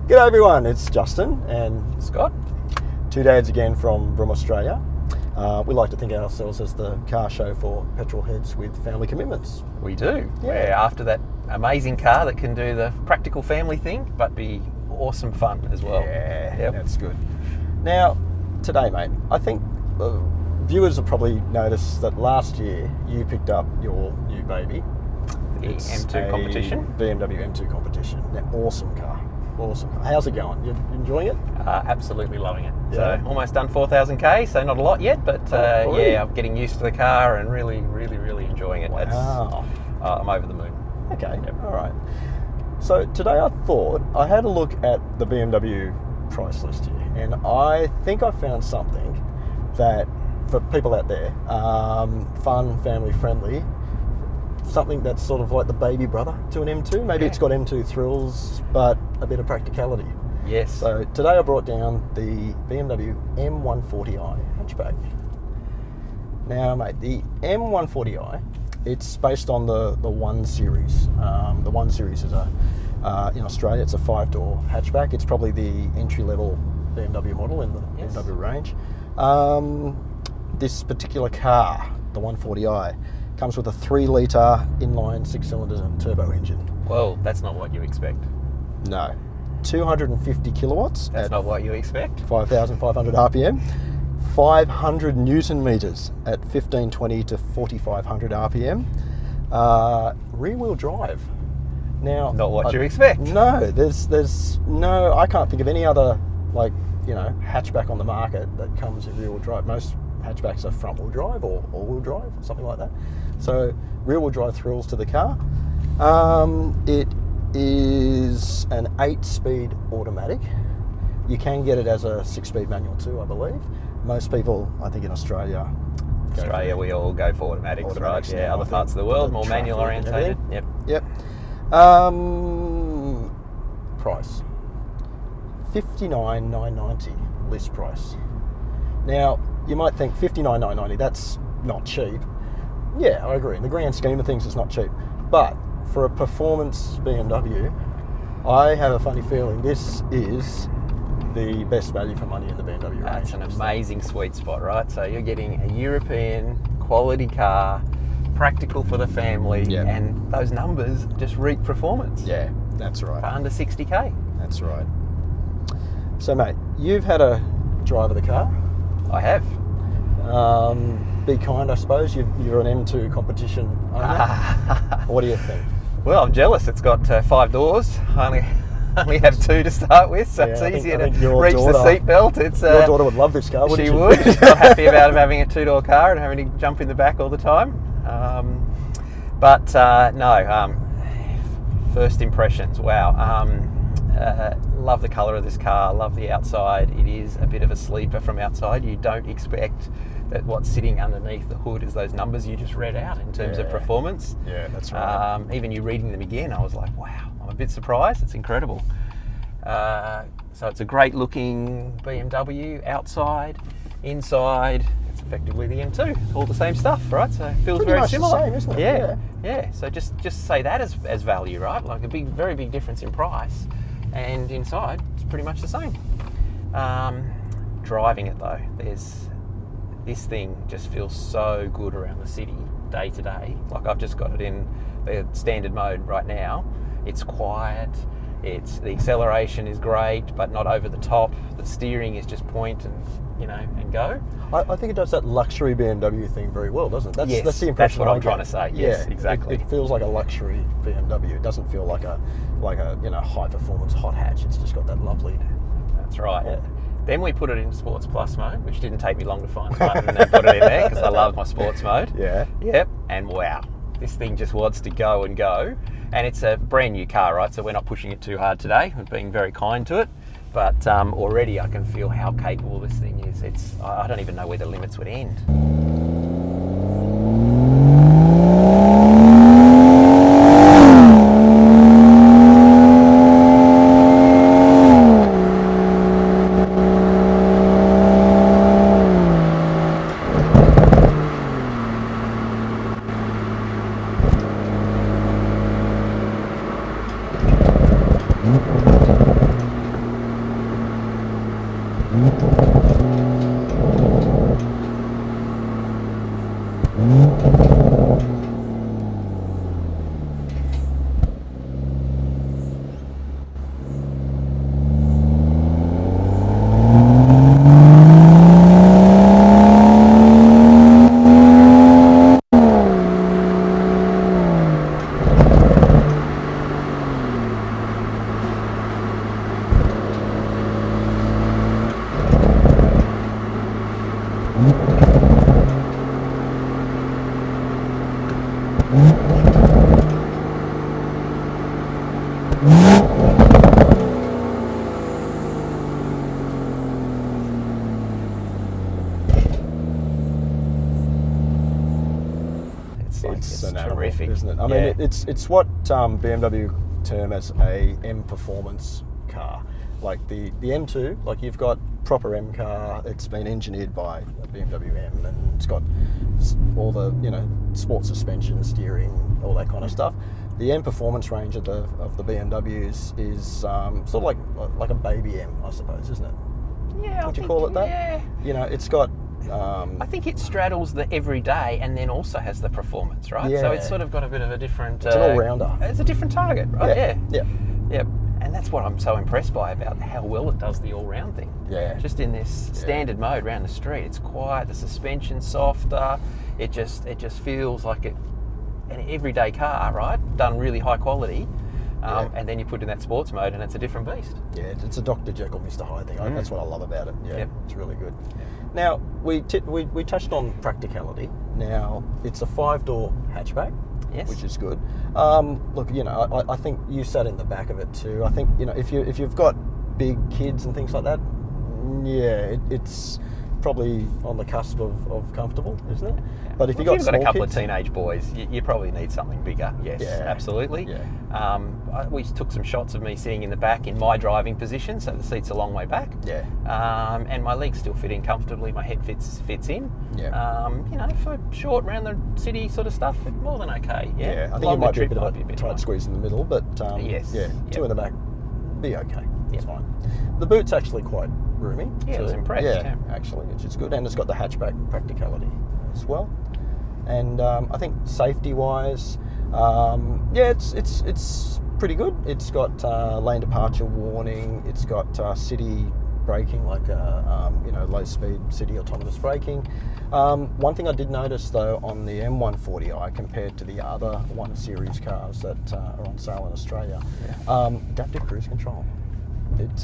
G'day everyone, it's Justin and Scott. Two dads again from Australia. We like to think of ourselves as the car show for petrol heads with family commitments. We do. Yeah. We're after that amazing car that can do the practical family thing, but be awesome fun as well. Yeah, Yep. That's good. Now, today, mate, I think viewers have probably noticed that last year you picked up your new baby. The It's M2 a competition. BMW M2 competition. Now, awesome car. Awesome car. How's it going? You enjoying it? Absolutely loving it. Yeah. So almost done 4,000k, so not a lot yet, but really? yeah, I'm getting used to the car and really enjoying it. Wow. I'm over the moon. Okay, Yep. all right. So today I thought I had a look at the BMW price list here, and I think I found something that, for people out there, fun, family friendly, something that's sort of like the baby brother to an M2. Maybe Yeah. it's got M2 thrills, but a bit of practicality. Yes. So today I brought down the BMW M140i Hatchback. Now, mate, the M140i, it's based on the 1 Series. The 1 Series is in Australia, it's a 5-door hatchback. It's probably the entry-level BMW model in the Yes. BMW range. This particular car, the 140i, comes with a 3-litre inline 6-cylinder turbo engine. Well, that's not what you expect. No. 250 kilowatts That's at not what you expect. 5,500 RPM. 500 Newton meters at 1520 to 4,500 RPM. Rear-wheel drive. Now, Not what you expect. No, there's no. I can't think of any other hatchback on the market that comes in rear-wheel drive. Most hatchbacks are front-wheel drive or all-wheel drive, something like that. So rear-wheel drive thrills to the car. It is an 8-speed automatic. You can get it as a 6-speed manual too, I believe. Most people, I think in Australia, We all go for automatics, Automatics right? Yeah, now, I other think, parts of the with world, the more traffic manual and orientated. everything. Yep. Price $59,990 list price. Now you might think $59,990, that's not cheap. Yeah, I agree. In the grand scheme of things, it's not cheap. But for a performance BMW, I have a funny feeling this is the best value for money in the BMW range. That's an amazing sweet spot, right? So you're getting a European quality car, practical for the family, Yeah. and those numbers just reap performance. Yeah, that's right. For under 60k. That's right. So, mate, you've had a drive of the car. I have. Be kind, I suppose. You're an M2 competition owner. What do you think? Well, I'm jealous. It's got 5 doors. I only have 2 to start with, so Yeah, it's I think easier to your reach the daughter- seatbelt. It's Your daughter would love this car, wouldn't she she? would. She's not happy about having a 2-door car and having to jump in the back all the time. First impressions, wow. Love the colour of this car, love the outside. It is a bit of a sleeper from outside. You don't expect that what's sitting underneath the hood is those numbers you just read out in terms of Yeah. performance. Yeah, that's right. Even you reading them again, I was like, wow, I'm a bit surprised. It's incredible. So it's a great looking BMW outside, inside. It's effectively the M2. It's all the same stuff, right? So it feels Pretty very much the similar. same, isn't it? Yeah. So just say that as value, right? Like very big difference in price, and inside it's pretty much the same. Driving it though, this thing just feels so good around the city day to day. Like I've just got it in the standard mode right now. It's quiet. The acceleration is great, but not over the top. The steering is just point and go. I think it does that luxury BMW thing very well, doesn't it? Yes, that's the impression that's what I I'm get. trying to say. Yes, Yeah, exactly. It feels like a luxury BMW. It doesn't feel like a high performance hot hatch. It's just got that lovely. That's right. Yeah. Then we put it in Sports Plus mode, which didn't take me long to find the button and put it in there because I love my sports mode. Yeah. Yep. And wow, this thing just wants to go and go. And it's a brand new car, right? So we're not pushing it too hard today. We're being very kind to it. But already I can feel how capable this thing is. I don't even know where the limits would end. terrific, isn't it? I mean, it's what BMW term as a M performance car. Like the M2, like you've got proper M car. It's been engineered by BMW M, and it's got all the sport suspension, steering, all that kind of stuff. The M performance range of the BMWs is sort of like a baby M, I suppose, isn't it? Yeah, would you call it that? Yeah. It's got. I think it straddles the everyday and then also has the performance, right? Yeah. So it's sort of got a bit of a different. It's an all-rounder. It's a different target, right? Yeah. And that's what I'm so impressed by about how well it does the all-round thing. Yeah. Just in this standard mode around the street, it's quiet. The suspension's softer. It just feels like an everyday car, right? Done really high quality. And then you put in that sports mode and it's a different beast. Yeah, it's a Dr. Jekyll, Mr. Hyde thing. That's what I love about it. Yeah, It's really good. Yeah. Now, we touched on Practicality. Now, it's a 5-door hatchback, which is good. Look, I think you sat in the back of it too. I think, if you've got big kids and things like that, it's probably on the cusp of comfortable, isn't it? Yeah. But if you've got a couple kids, of teenage boys, you probably need something bigger. Yes, absolutely. Yeah. We took some shots of me sitting in the back in my driving position, so the seat's a long way back. Yeah. And my legs still fit in comfortably. My head fits in. Yeah. For short around the city sort of stuff, it's more than okay. Yeah. I think it might be a bit of a tight squeeze in the middle, but two in the back, be okay. It's fine. The boot's actually quite roomy. Yeah, I was impressed. Yeah, actually, which is good. And it's got the hatchback Practicality as well. And I think safety-wise, it's pretty good. It's got lane departure warning. It's got city braking, like low-speed city autonomous braking. One thing I did notice though on the M140i compared to the other 1 Series cars that are on sale in Australia, adaptive cruise control. It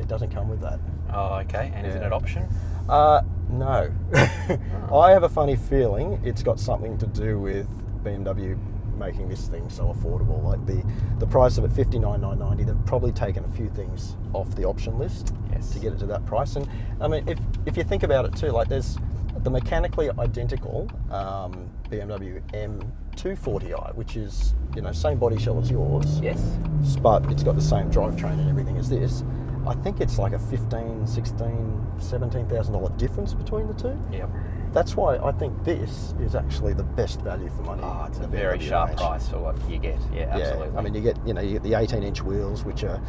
doesn't come with that. Oh, okay. And is it an option? No. I have a funny feeling it's got something to do with BMW making this thing so affordable. Like the price of it, $59,990, they've probably taken a few things off the option list to get it to that price. And I mean, if you think about it too, like there's the mechanically identical BMW M140i, which is same body shell as yours. Yes. But it's got the same drivetrain and everything as this. I think it's like a $15,000, $16,000, $17,000 difference between the two. Yep. That's why I think this is actually the best value for money. Oh, it's a very sharp price for what you get. Yeah, absolutely. I mean, you get the 18-inch wheels, which are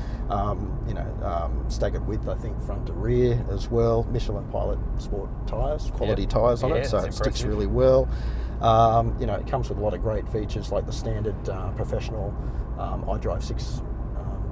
staggered width, I think, front to rear as well. Michelin Pilot Sport tyres, quality tyres on it, so it sticks really well. It comes with a lot of great features like the standard professional iDrive 6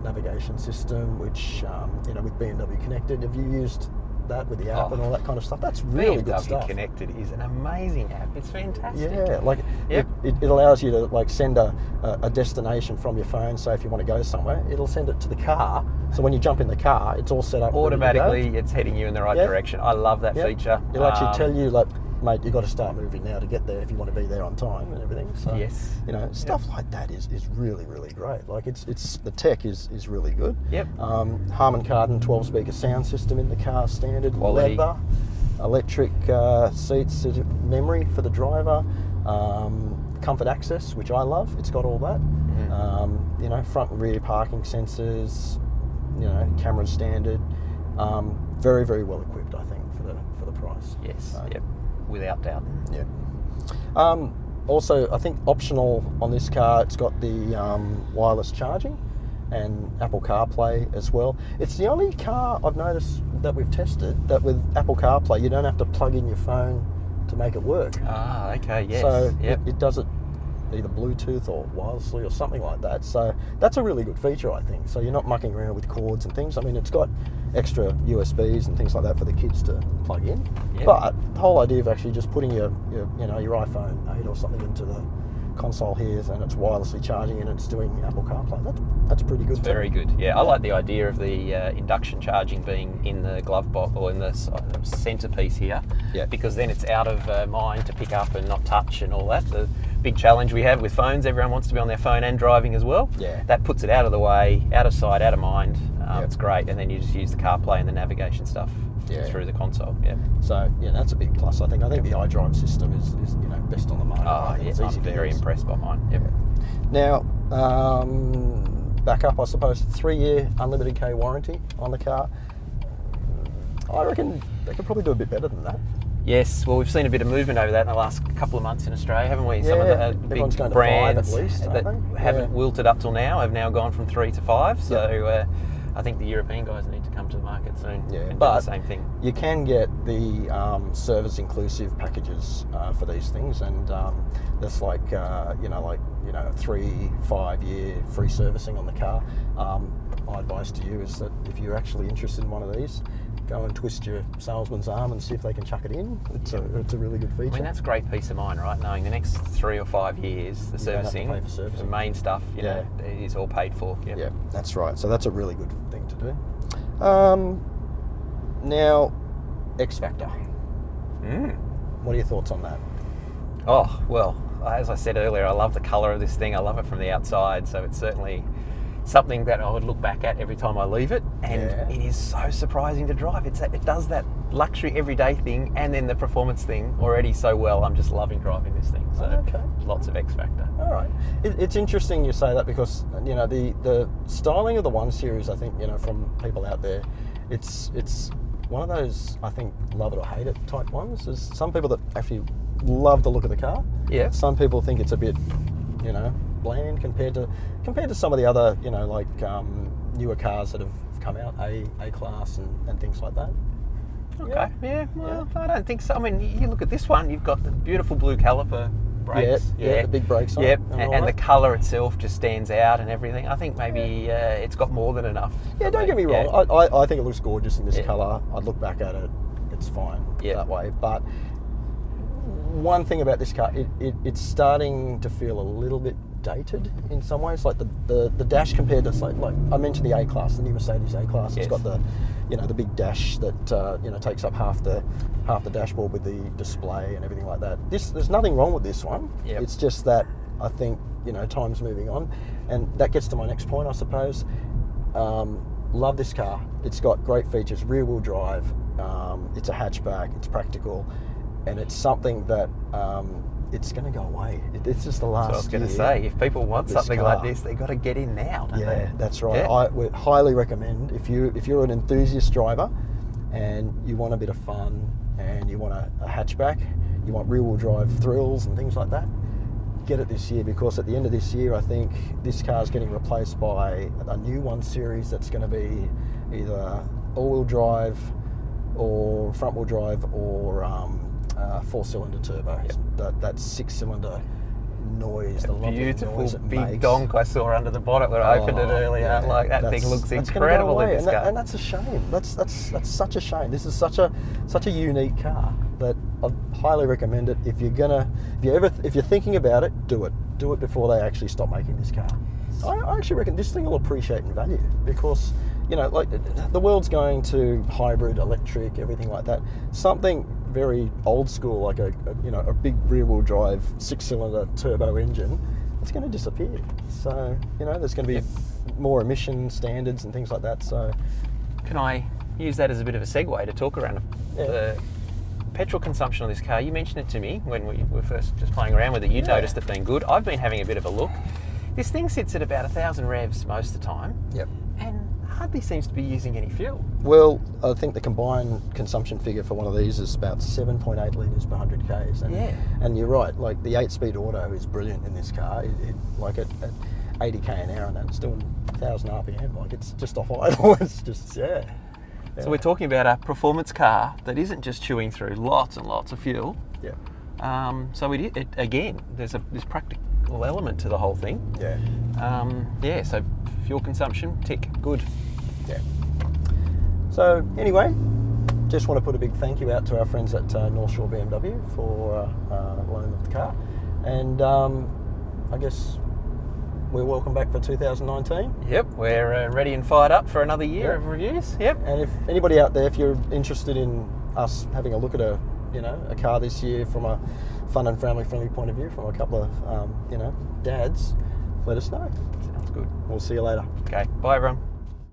navigation system, which with BMW Connected, have you used that with the app and all that kind of stuff? That's really good stuff. BMW Connected is an amazing app. It's fantastic. Yeah, like it allows you to like send a destination from your phone. So if you want to go somewhere, it'll send it to the car. So when you jump in the car, it's all set up automatically. It's heading you in the right direction. I love that feature. It'll actually tell you, like, mate, you've got to start moving now to get there if you want to be there on time and everything. So stuff like that is really, really great. Like it's the tech is really good. Yep. Harman Kardon 12-speaker sound system in the car, standard quality. Leather, electric seats, memory for the driver, comfort access, which I love. It's got all that. Front and rear parking sensors, cameras standard. Very, very well equipped, I think, for the price. Yes. Without doubt. Yeah. Also, I think optional on this car, it's got the wireless charging and Apple CarPlay as well. It's the only car I've noticed that we've tested that with Apple CarPlay, you don't have to plug in your phone to make it work. Ah, okay, yes. So it does it either Bluetooth or wirelessly or something like that. So that's a really good feature, I think. So you're not mucking around with cords and things. I mean, it's got extra USBs and things like that for the kids to plug in. Yep. But the whole idea of actually just putting your iPhone 8 or something into the console here and it's wirelessly charging and it's doing Apple CarPlay. That's pretty good. It's very good. Yeah, I like the idea of the induction charging being in the glove box or in the centerpiece here. Yeah. Because then it's out of mind to pick up and not touch and all that. big challenge we have with phones. Everyone wants to be on their phone and driving as well. Yeah. That puts it out of the way, out of sight, out of mind. Yep. It's great, and then you just use the CarPlay and the navigation stuff through the console. Yeah. So yeah, that's a big plus. I think the iDrive system is best on the market. Oh, yeah, it's easy I'm to very use. impressed by mine. Yep. Now, back up, I suppose, 3-year unlimited K warranty on the car. I reckon they could probably do a bit better than that. Yes, well, we've seen a bit of movement over that in the last couple of months in Australia, haven't we? Some of the everyone's big going to brands 5 at least, that haven't wilted up till now have now gone from 3 to 5. So I think the European guys need to come to the market soon and do the same thing. You can get the service inclusive packages for these things, and that's like 3-5 year free servicing on the car. My advice to you is that if you're actually interested in one of these, go and twist your salesman's arm and see if they can chuck it in. It's a really good feature. I mean, that's great peace of mind, right? Knowing the next 3 or 5 years, the servicing, the main stuff, you know, is all paid for. Yep. Yeah, that's right. So that's a really good thing to do. Now, X Factor. What are your thoughts on that? Oh, well, as I said earlier, I love the colour of this thing. I love it from the outside, so it's certainly something that I would look back at every time I leave it, and it is so surprising to drive. It does that luxury everyday thing and then the performance thing already so well. I'm just loving driving this thing. So lots of X Factor. All right, it's interesting you say that, because the styling of the 1 Series, I think, from people out there, it's one of those, I think, love it or hate it type ones. There's some people that actually love the look of the car. Yeah. Some people think it's a bit, bland compared to some of the other, newer cars that have come out, A class and things like that. Okay. Yeah. Well, I don't think so. I mean, you look at this one. You've got the beautiful blue caliper brakes. Yeah. The big brakes on. Yep. And the colour itself just stands out and everything. I think maybe it's got more than enough. Yeah. Don't get me wrong. I think it looks gorgeous in this colour. I'd look back at it. It's fine that way. But one thing about this car, it's starting to feel a little bit dated in some ways. Like the dash compared to like I mentioned the A class, the new Mercedes A class. It's got the the big dash that takes up half the dashboard with the display and everything like that. There's nothing wrong with this one. Yep. It's just that I think time's moving on, and that gets to my next point, I suppose. Love this car. It's got great features, rear wheel drive. It's a hatchback. It's practical, and it's something that it's going to go away. It's just the last. So I was going to say, if people want something like this, they've got to get in now. Don't they? That's right. Yeah. I would highly recommend, if you're an enthusiast driver and you want a bit of fun and you want a hatchback, you want rear wheel drive thrills and things like that, get it this year, because at the end of this year, I think this car is getting replaced by a new 1 Series that's going to be either all-wheel drive or front-wheel drive or 4-cylinder turbo. That 6-cylinder noise, the lovely beautiful noise it big makes. donk I saw under the bonnet when I opened it earlier. Yeah, like that thing looks incredible in this car. And that's a shame. That's such a shame. This is such a unique car that I highly recommend it. If you're thinking about it, do it. Do it before they actually stop making this car. I actually reckon this thing will appreciate in value, because like the world's going to hybrid, electric, everything like that. Something very old school, like a big rear wheel drive 6-cylinder turbo engine, it's going to disappear. So there's going to be more emission standards and things like that. So can I use that as a bit of a segue to talk around the petrol consumption on this car? You mentioned it to me when we were first just playing around with it. You noticed it being good. I've been having a bit of a look. This thing sits at about 1,000 revs most of the time. Yep. And hardly seems to be using any fuel. Well, I think the combined consumption figure for one of these is about 7.8 litres per 100 k's. And you're right, like the 8-speed auto is brilliant in this car. Like at 80 k an hour and that's doing 1,000 RPM. Like it's just off idle. It's just, So we're talking about a performance car that isn't just chewing through lots and lots of fuel. Yeah. So it again, there's this practical element to the whole thing. Yeah. So fuel consumption, tick, good. Yeah. So anyway, just want to put a big thank you out to our friends at North Shore BMW for loaning of the car, and I guess we're welcome back for 2019. Yep, we're ready and fired up for another year of reviews. Yep. And if anybody out there, if you're interested in us having a look at a car this year from fun and family friendly point of view from a couple of, dads, let us know. Sounds good. We'll see you later. Okay, bye everyone.